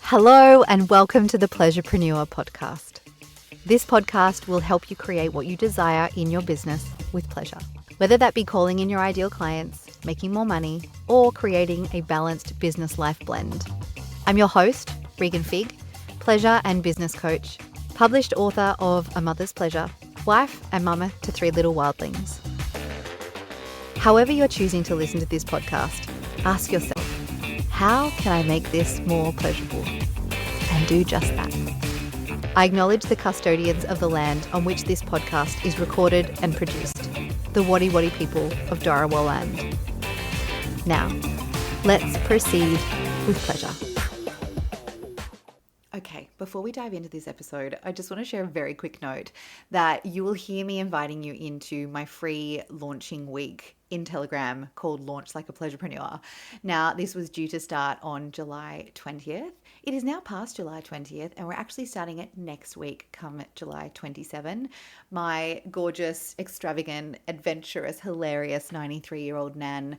Hello and welcome to the Pleasurepreneur podcast. This podcast will help you create what you desire in your business with pleasure. Whether that be calling in your ideal clients, making more money, or creating a balanced business life blend. I'm your host, Regan, pleasure and business coach, published author of A Mother's Pleasure, wife and mama to 3 little wildlings. However you're choosing to listen to this podcast, ask yourself, how can I make this more pleasurable? And do just that. I acknowledge the custodians of the land on which this podcast is recorded and produced, the Wadi Wadi people of Dharawal land. Now, let's proceed with pleasure. Okay, before we dive into this episode, I just want to share a very quick note that you will hear me inviting you into my free launching week in Telegram called Launch Like a Pleasurepreneur. Now, this was due to start on July 20th. It is now past July 20th, and we're actually starting it next week, come July 27. My gorgeous, extravagant, adventurous, hilarious 93-year-old Nan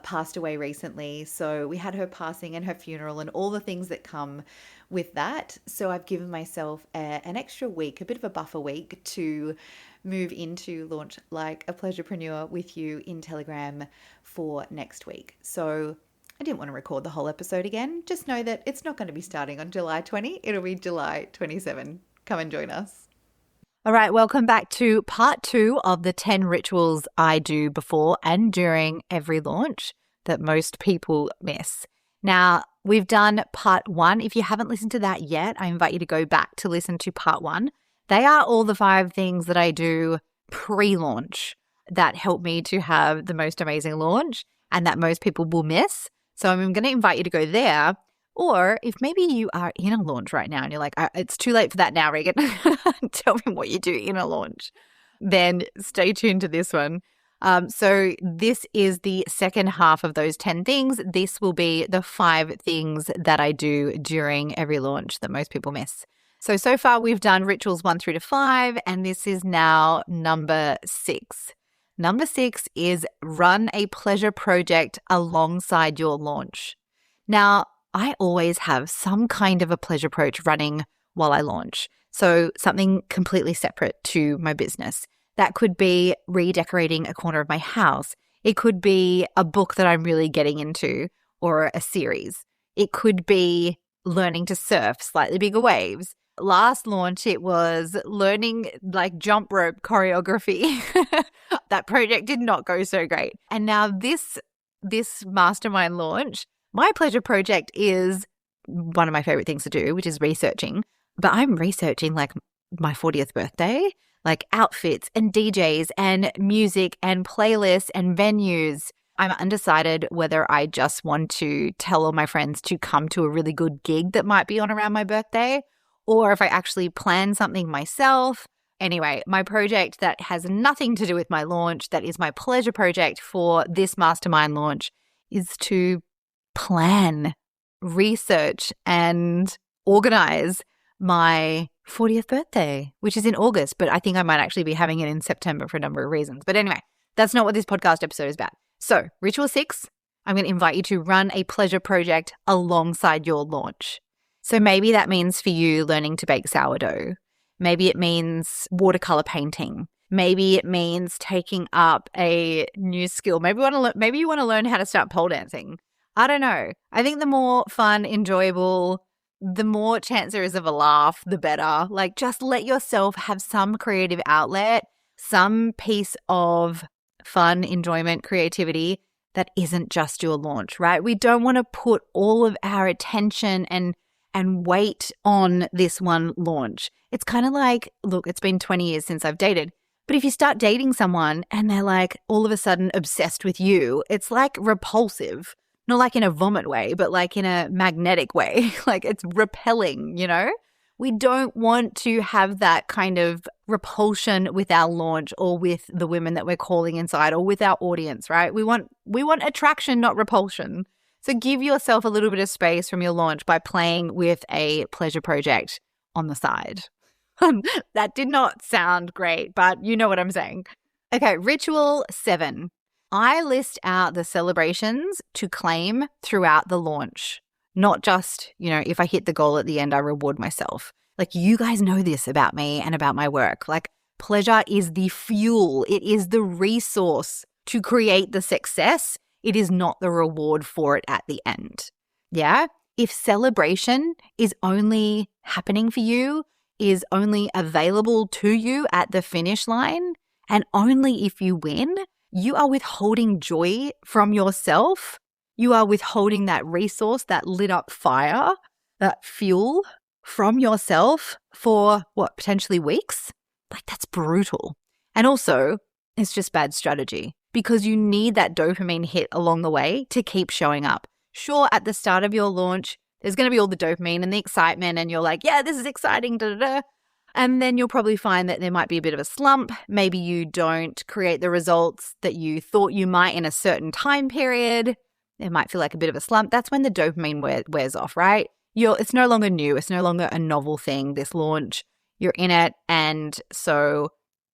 passed away recently. So we had her passing and her funeral and all the things that come with that. So I've given myself an extra week, a bit of a buffer week to move into Launch Like a Pleasurepreneur with you in Telegram for next week. So I didn't want to record the whole episode again. Just know that it's not going to be starting on July 20. It'll be July 27. Come and join us. All right, welcome back to part 2 of the 10 rituals I do before and during every launch that most people miss. Now, we've done part 1. If you haven't listened to that yet, I invite you to go back to listen to part 1. They are all the 5 things that I do pre-launch that help me to have the most amazing launch and that most people will miss. So I'm going to invite you to go there. Or if maybe you are in a launch right now and you're like, it's too late for that now, Regan. Tell me what you do in a launch. Then stay tuned to this one. So this is the second half of those 10 things. This will be the 5 things that I do during every launch that most people miss. So far we've done rituals 1 through to 5, and this is now number 6. Number 6 is run a pleasure project alongside your launch. Now, I always have some kind of a pleasure project running while I launch. So something completely separate to my business. That could be redecorating a corner of my house. It could be a book that I'm really getting into or a series. It could be learning to surf slightly bigger waves. Last launch, it was learning like jump rope choreography. That project did not go so great. And now this mastermind launch, my pleasure project is one of my favorite things to do, which is researching. But I'm researching like my 40th birthday, like outfits and DJs and music and playlists and venues. I'm undecided whether I just want to tell all my friends to come to a really good gig that might be on around my birthday, or if I actually plan something myself. Anyway, my project that has nothing to do with my launch, that is my pleasure project for this mastermind launch, is to plan, research, and organize my 40th birthday, which is in August, but I think I might actually be having it in September for a number of reasons. But anyway, that's not what this podcast episode is about. So, ritual 6, I'm going to invite you to run a pleasure project alongside your launch. So maybe that means for you learning to bake sourdough. Maybe it means watercolor painting. Maybe it means taking up a new skill. Maybe you want to learn how to start pole dancing. I don't know. I think the more fun, enjoyable, the more chance there is of a laugh, the better. Like, just let yourself have some creative outlet, some piece of fun, enjoyment, creativity that isn't just your launch, right? We don't want to put all of our attention and wait on this one launch. It's kind of like, look, it's been 20 years since I've dated. But if you start dating someone and they're like all of a sudden obsessed with you, it's like repulsive. Not like in a vomit way, but like in a magnetic way. Like it's repelling, you know? We don't want to have that kind of repulsion with our launch or with the women that we're calling inside or with our audience, right? We want attraction, not repulsion. So give yourself a little bit of space from your launch by playing with a pleasure project on the side. That did not sound great, but you know what I'm saying. Okay, ritual 7. I list out the celebrations to claim throughout the launch. Not just, if I hit the goal at the end, I reward myself. Like, you guys know this about me and about my work. Like, pleasure is the fuel. It is the resource to create the success. It is not the reward for it at the end. Yeah? If celebration is only happening for you, is only available to you at the finish line, and only if you win, you are withholding joy from yourself. You are withholding that resource, that lit up fire, that fuel from yourself for potentially weeks? Like, that's brutal. And also, it's just bad strategy because you need that dopamine hit along the way to keep showing up. Sure, at the start of your launch, there's going to be all the dopamine and the excitement, and you're like, yeah, this is exciting, da da da. And then you'll probably find that there might be a bit of a slump. Maybe you don't create the results that you thought you might in a certain time period. It might feel like a bit of a slump. That's when the dopamine wears off, right? It's no longer new. It's no longer a novel thing, this launch. You're in it. And so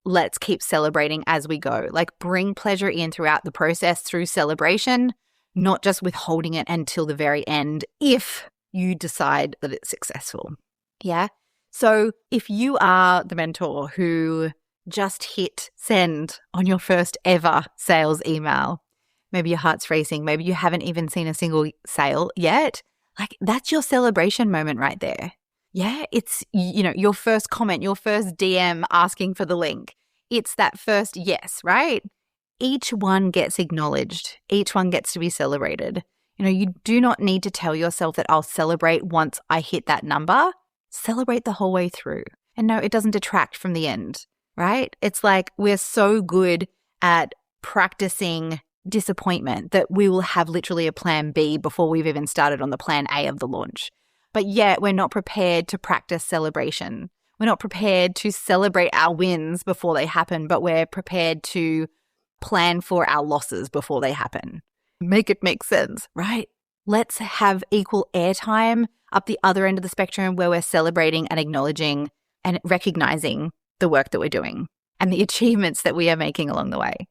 let's keep celebrating as we go. Like, bring pleasure in throughout the process through celebration, not just withholding it until the very end if you decide that it's successful. Yeah? So if you are the mentor who just hit send on your first ever sales email, maybe your heart's racing, maybe you haven't even seen a single sale yet, like, that's your celebration moment right there. Yeah, it's, your first comment, your first DM asking for the link. It's that first yes, right? Each one gets acknowledged. Each one gets to be celebrated. You do not need to tell yourself that I'll celebrate once I hit that number. Celebrate the whole way through. And no, it doesn't detract from the end, right? It's like we're so good at practicing disappointment that we will have literally a plan B before we've even started on the plan A of the launch. But yet we're not prepared to practice celebration. We're not prepared to celebrate our wins before they happen, but we're prepared to plan for our losses before they happen. Make it make sense, right? Let's have equal airtime up the other end of the spectrum where we're celebrating and acknowledging and recognizing the work that we're doing and the achievements that we are making along the way.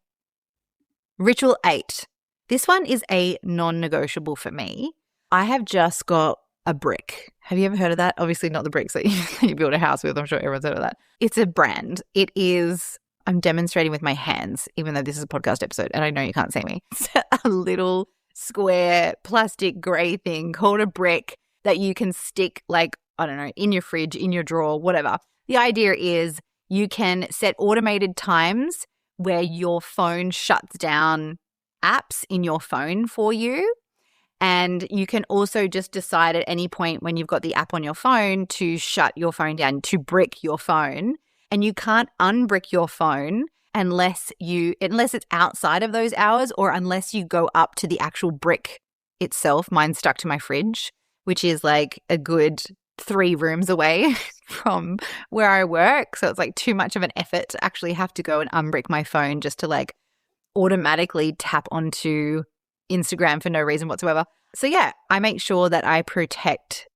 Ritual 8. This one is a non-negotiable for me. I have just got a brick. Have you ever heard of that? Obviously not the bricks that you build a house with. I'm sure everyone's heard of that. It's a brand. It is, I'm demonstrating with my hands, even though this is a podcast episode and I know you can't see me. It's a little square plastic grey thing called a brick that you can stick, like, I don't know, in your fridge, in your drawer, whatever. The idea is you can set automated times where your phone shuts down apps in your phone for you. And you can also just decide at any point when you've got the app on your phone to shut your phone down, to brick your phone. And you can't unbrick your phone unless it's outside of those hours or unless you go up to the actual brick itself. Mine's stuck to my fridge, which is like a good 3 rooms away from where I work. So it's like too much of an effort to actually have to go and unbrick my phone just to like automatically tap onto Instagram for no reason whatsoever. So yeah, I make sure that I protect,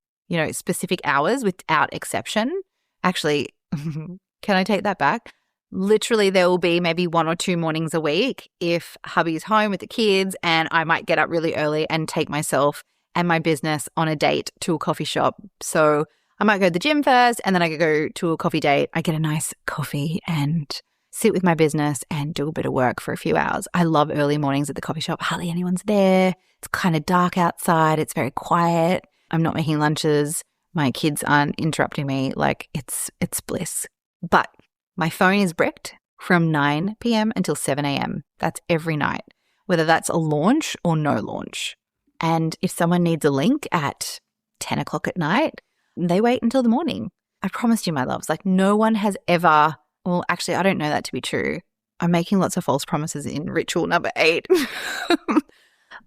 specific hours without exception. Actually, can I take that back? Literally, there will be maybe 1 or 2 mornings a week if hubby's home with the kids and I might get up really early and take myself and my business on a date to a coffee shop. So I might go to the gym first and then I could go to a coffee date. I get a nice coffee and sit with my business and do a bit of work for a few hours. I love early mornings at the coffee shop. Hardly anyone's there. It's kind of dark outside. It's very quiet. I'm not making lunches. My kids aren't interrupting me. Like, it's bliss. But my phone is bricked from 9 p.m. until 7 a.m. That's every night, whether that's a launch or no launch. And if someone needs a link at 10 o'clock at night, they wait until the morning. I promise you, my loves, like no one has ever, well, actually, I don't know that to be true. I'm making lots of false promises in ritual number 8.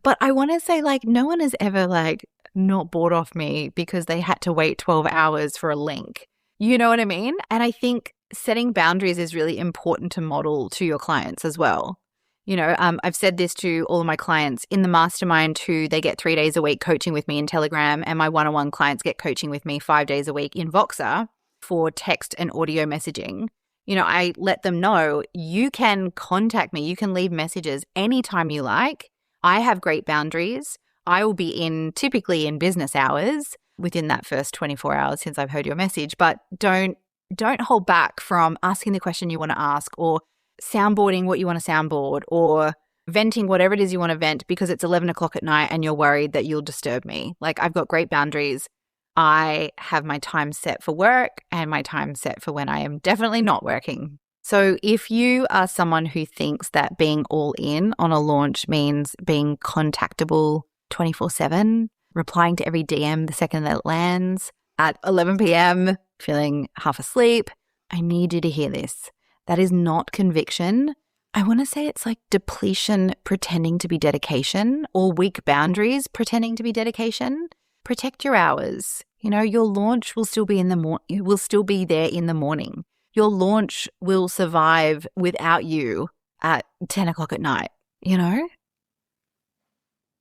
But I want to say, like, no one has ever, like, not bought off me because they had to wait 12 hours for a link. You know what I mean? And I think setting boundaries is really important to model to your clients as well. I've said this to all of my clients in the mastermind who they get 3 days a week coaching with me in Telegram, and my one-on-one clients get coaching with me 5 days a week in Voxer for text and audio messaging. I let them know you can contact me. You can leave messages anytime you like. I have great boundaries. I will be typically in business hours within that first 24 hours since I've heard your message, but don't hold back from asking the question you want to ask, or soundboarding what you want to soundboard, or venting whatever it is you want to vent because it's 11 o'clock at night and you're worried that you'll disturb me. Like, I've got great boundaries. I have my time set for work and my time set for when I am definitely not working. So if you are someone who thinks that being all in on a launch means being contactable 24/7, replying to every DM the second that it lands at 11 p.m., feeling half asleep, I need you to hear this. That is not conviction. I want to say it's like depletion pretending to be dedication, or weak boundaries pretending to be dedication. Protect your hours. Your launch will still be will still be there in the morning. Your launch will survive without you at 10 o'clock at night,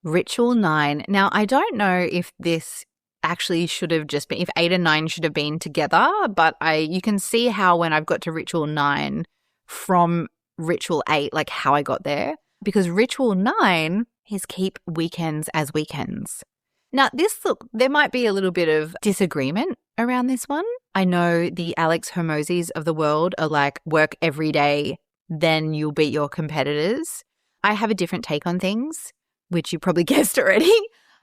Ritual 9. Now, I don't know if this actually should have just been, if 8 and 9 should have been together, but you can see how when I've got to ritual 9 from ritual 8, like how I got there, because ritual 9 is keep weekends as weekends. Now, there might be a little bit of disagreement around this one. I know the Alex Hormozis of the world are like, work every day, then you'll beat your competitors. I have a different take on things, which you probably guessed already.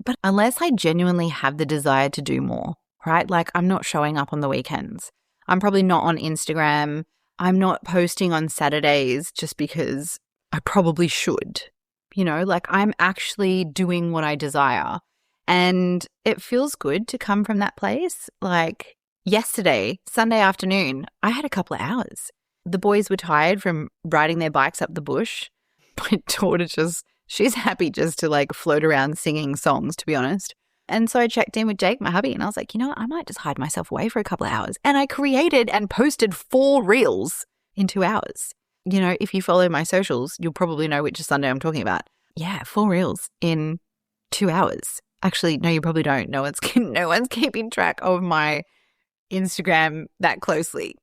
But unless I genuinely have the desire to do more, right? Like, I'm not showing up on the weekends. I'm probably not on Instagram. I'm not posting on Saturdays just because I probably should. Like, I'm actually doing what I desire. And it feels good to come from that place. Like yesterday, Sunday afternoon, I had a couple of hours. The boys were tired from riding their bikes up the bush. My daughter she's happy just to like float around singing songs, to be honest. And so I checked in with Jake, my hubby, and I was like, I might just hide myself away for a couple of hours. And I created and posted 4 reels in 2 hours. If you follow my socials, you'll probably know which Sunday I'm talking about. Yeah, 4 reels in 2 hours. Actually, no, you probably don't. No one's keeping track of my Instagram that closely.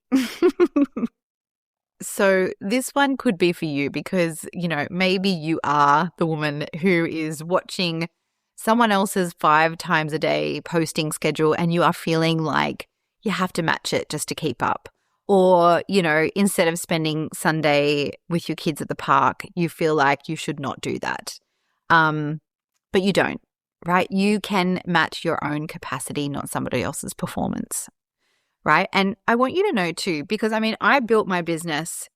So this one could be for you because, maybe you are the woman who is watching someone else's 5 times a day posting schedule and you are feeling like you have to match it just to keep up. Or, instead of spending Sunday with your kids at the park, you feel like you should not do that. But you don't. Right? You can match your own capacity, not somebody else's performance, right? And I want you to know too, because I built my business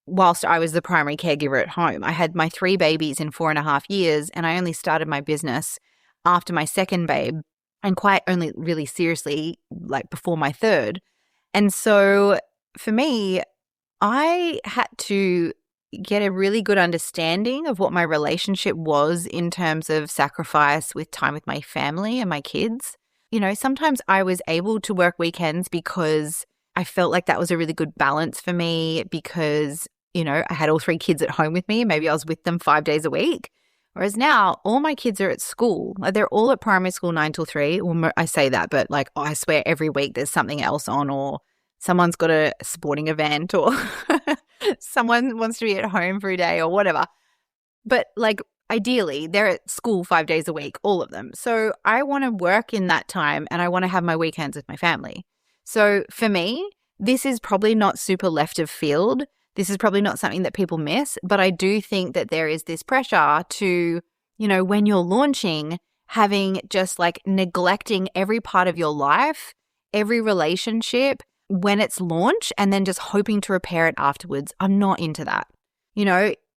whilst I was the primary caregiver at home. I had my 3 babies in 4.5 years, and I only started my business after my second babe, and quite only really seriously like before my third. And so for me, I had to get a really good understanding of what my relationship was in terms of sacrifice with time with my family and my kids. Sometimes I was able to work weekends because I felt like that was a really good balance for me because, I had all 3 kids at home with me. Maybe I was with them 5 days a week. Whereas now all my kids are at school. Like, they're all at primary school 9 till 3. Well, I say that, but like, I swear every week there's something else on, or someone's got a sporting event, or someone wants to be at home for a day or whatever. But like, ideally, they're at school 5 days a week, all of them. So I want to work in that time and I want to have my weekends with my family. So for me, this is probably not super left of field. This is probably not something that people miss, but I do think that there is this pressure to, when you're launching, having just like neglecting every part of your life, every relationship, when it's launch, and then just hoping to repair it afterwards. I'm not into that.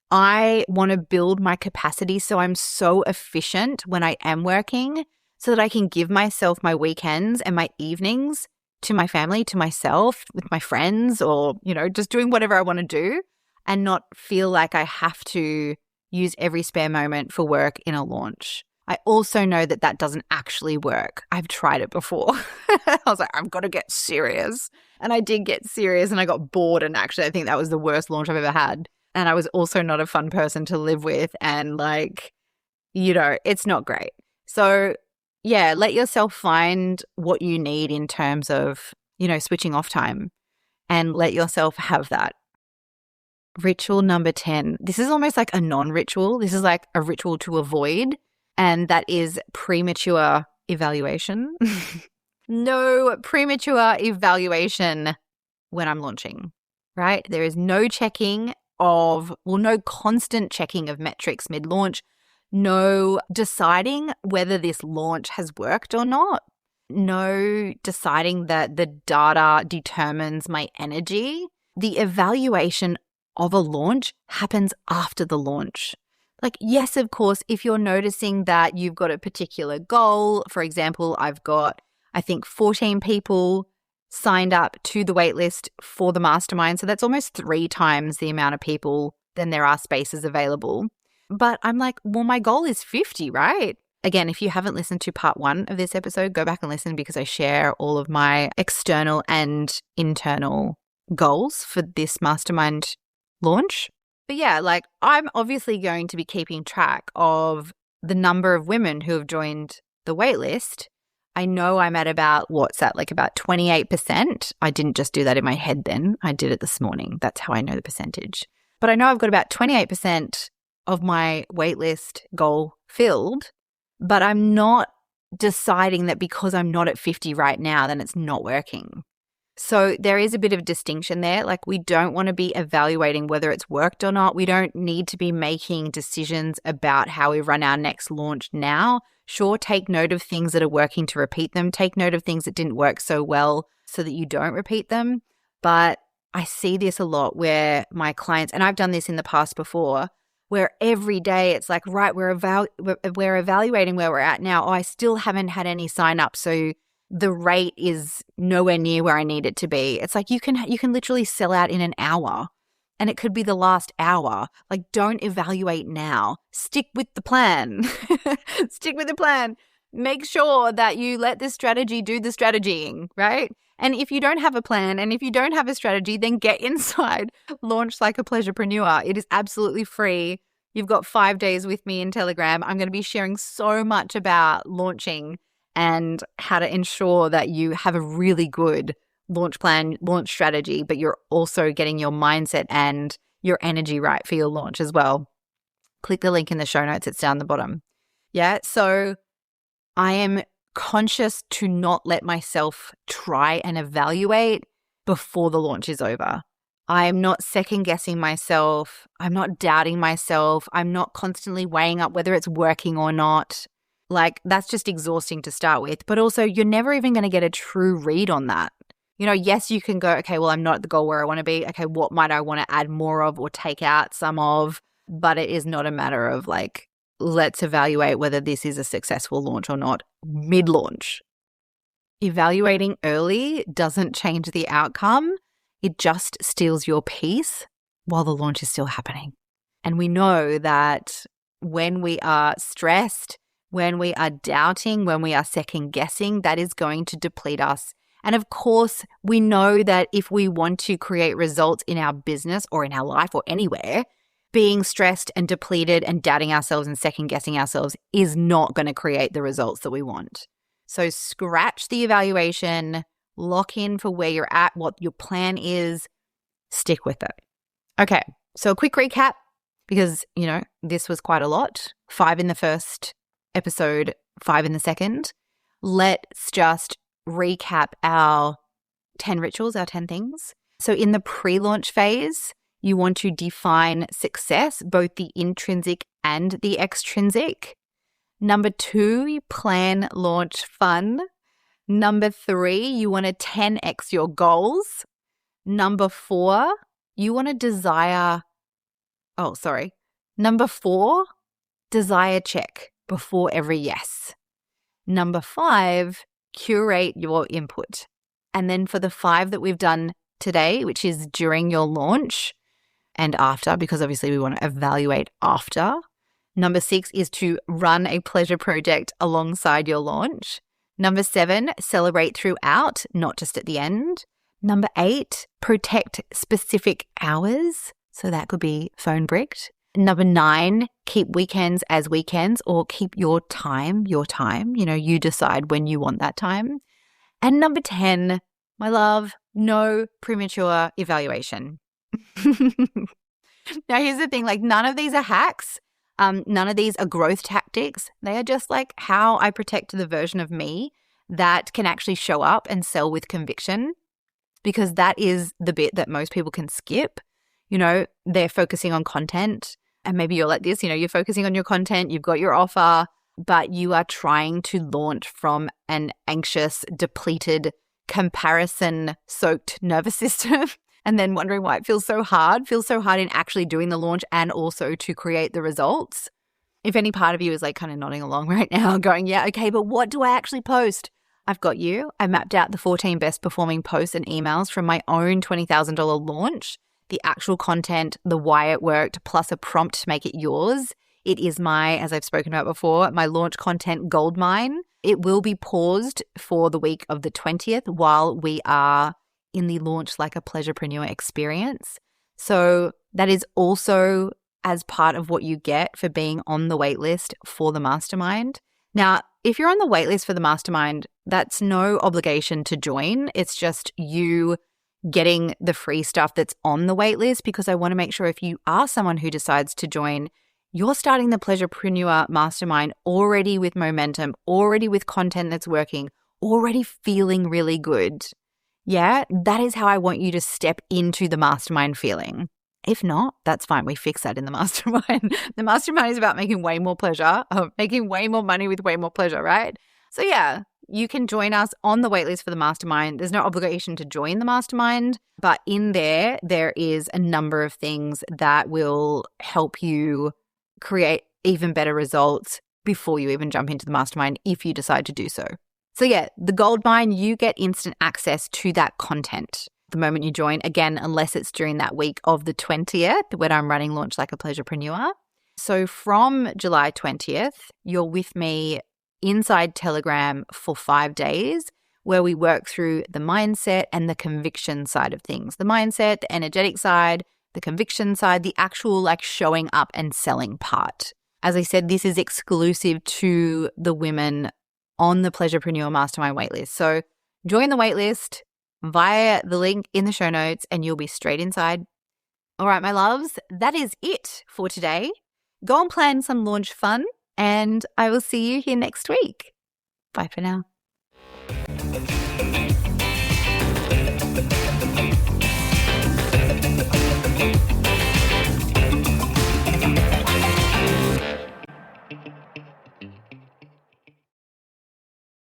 I want to build my capacity so I'm so efficient when I am working so that I can give myself my weekends and my evenings to my family, to myself, with my friends, or, just doing whatever I want to do, and not feel like I have to use every spare moment for work in a launch. I also know that that doesn't actually work. I've tried it before. I was like, I've got to get serious. And I did get serious and I got bored. And actually, I think that was the worst launch I've ever had. And I was also not a fun person to live with. And it's not great. So yeah, let yourself find what you need in terms of, switching off time, and let yourself have that. Ritual number 10. This is almost like a non-ritual. This is like a ritual to avoid. and that is premature evaluation. No premature evaluation when I'm launching, right? There is no no constant checking of metrics mid-launch, no deciding whether this launch has worked or not, no deciding that the data determines my energy. The evaluation of a launch happens after the launch. Like, yes, of course, if you're noticing that you've got a particular goal, for example, I've got, I think, 14 people signed up to the waitlist for the mastermind. So that's almost 3 times the amount of people than there are spaces available. But I'm like, well, my goal is 50, right? Again, if you haven't listened to part 1 of this episode, go back and listen because I share all of my external and internal goals for this mastermind launch. But yeah, like, I'm obviously going to be keeping track of the number of women who have joined the waitlist. I know I'm at about 28%. I didn't just do that in my head then. I did it this morning. That's how I know the percentage. But I know I've got about 28% of my waitlist goal filled, but I'm not deciding that because I'm not at 50 right now, then it's not working. So there is a bit of distinction there. Like, we don't want to be evaluating whether it's worked or not. We don't need to be making decisions about how we run our next launch now. Sure, take note of things that are working to repeat them. Take note of things that didn't work so well so that you don't repeat them. But I see this a lot where my clients, and I've done this in the past before, where every day it's like, right, we're evaluating where we're at now. Oh, I still haven't had any sign up. So the rate is nowhere near where I need it to be. It's like you can literally sell out in an hour, and it could be the last hour. Like, don't evaluate now. Stick with the plan. Stick with the plan. Make sure that you let this strategy do the strategying, right? And if you don't have a plan and if you don't have a strategy, then get inside Launch Like a Pleasurepreneur. It is absolutely free. You've got 5 days with me in Telegram. I'm going to be sharing so much about launching and how to ensure that you have a really good launch plan, launch strategy, but you're also getting your mindset and your energy right for your launch as well. Click the link in the show notes. It's down the bottom. Yeah. So I am conscious to not let myself try and evaluate before the launch is over. I'm not second guessing myself. I'm not doubting myself. I'm not constantly weighing up whether it's working or not. Like, that's just exhausting to start with. But also, you're never even going to get a true read on that. You know, yes, you can go, okay, well, I'm not at the goal where I want to be. Okay, what might I want to add more of or take out some of? But it is not a matter of like, let's evaluate whether this is a successful launch or not mid-launch. Evaluating early doesn't change the outcome. It just steals your peace while the launch is still happening. And we know that when we are stressed, when we are doubting, when we are second guessing, that is going to deplete us. And of course, we know that if we want to create results in our business or in our life or anywhere, being stressed and depleted and doubting ourselves and second guessing ourselves is not going to create the results that we want. So scratch the evaluation, lock in for where you're at, what your plan is, stick with it. Okay, so a quick recap, because, this was quite a lot. 5 in the first episode, 5 in the second. Let's just recap our 10 rituals, our 10 things. So in the pre-launch phase, you want to define success, both the intrinsic and the extrinsic. Number 2, you plan launch fun. Number 3, you want to 10x your goals. Number 4, you want to Number 4, desire check before every yes. Number 5, curate your input. And then for the 5 that we've done today, which is during your launch and after, because obviously we want to evaluate after. Number 6 is to run a pleasure project alongside your launch. Number 7, celebrate throughout, not just at the end. Number 8, protect specific hours. So that could be phone bricked. Number 9, keep weekends as weekends, or keep your time. You decide when you want that time. And number 10, my love, no premature evaluation. Now, here's the thing, none of these are hacks. None of these are growth tactics. They are just like how I protect the version of me that can actually show up and sell with conviction, because that is the bit that most people can skip. They're focusing on content, and maybe you're like this, you're focusing on your content, you've got your offer, but you are trying to launch from an anxious, depleted, comparison-soaked nervous system and then wondering why it feels so hard in actually doing the launch and also to create the results. If any part of you is like kind of nodding along right now going, yeah, okay, but what do I actually post? I've got you. I mapped out the 14 best performing posts and emails from my own $20,000 launch, the actual content, the why it worked, plus a prompt to make it yours. It is as I've spoken about before, my launch content goldmine. It will be paused for the week of the 20th while we are in the Launch Like a Pleasurepreneur experience. So that is also as part of what you get for being on the waitlist for the mastermind. Now, if you're on the waitlist for the mastermind, that's no obligation to join. It's just you getting the free stuff that's on the waitlist, because I want to make sure if you are someone who decides to join, you're starting the Pleasurepreneur mastermind already with momentum, already with content that's working, already feeling really good. Yeah, that is how I want you to step into the mastermind feeling. If not, that's fine. We fix that in the mastermind. The mastermind is about making way more pleasure, making way more money with way more pleasure, right? So yeah, you can join us on the waitlist for the mastermind. There's no obligation to join the mastermind, but in there is a number of things that will help you create even better results before you even jump into the mastermind if you decide to do so. So yeah, the gold mine, you get instant access to that content the moment you join, again, unless it's during that week of the 20th when I'm running Launch Like a Pleasurepreneur. So from July 20th, you're with me inside Telegram for 5 days where we work through the mindset and the conviction side of things. The mindset, the energetic side, the conviction side, the actual like showing up and selling part. As I said, this is exclusive to the women on the Pleasurepreneur Mastermind waitlist. So join the waitlist via the link in the show notes and you'll be straight inside. All right, my loves, that is it for today. Go and plan some launch fun and I will see you here next week. Bye for now.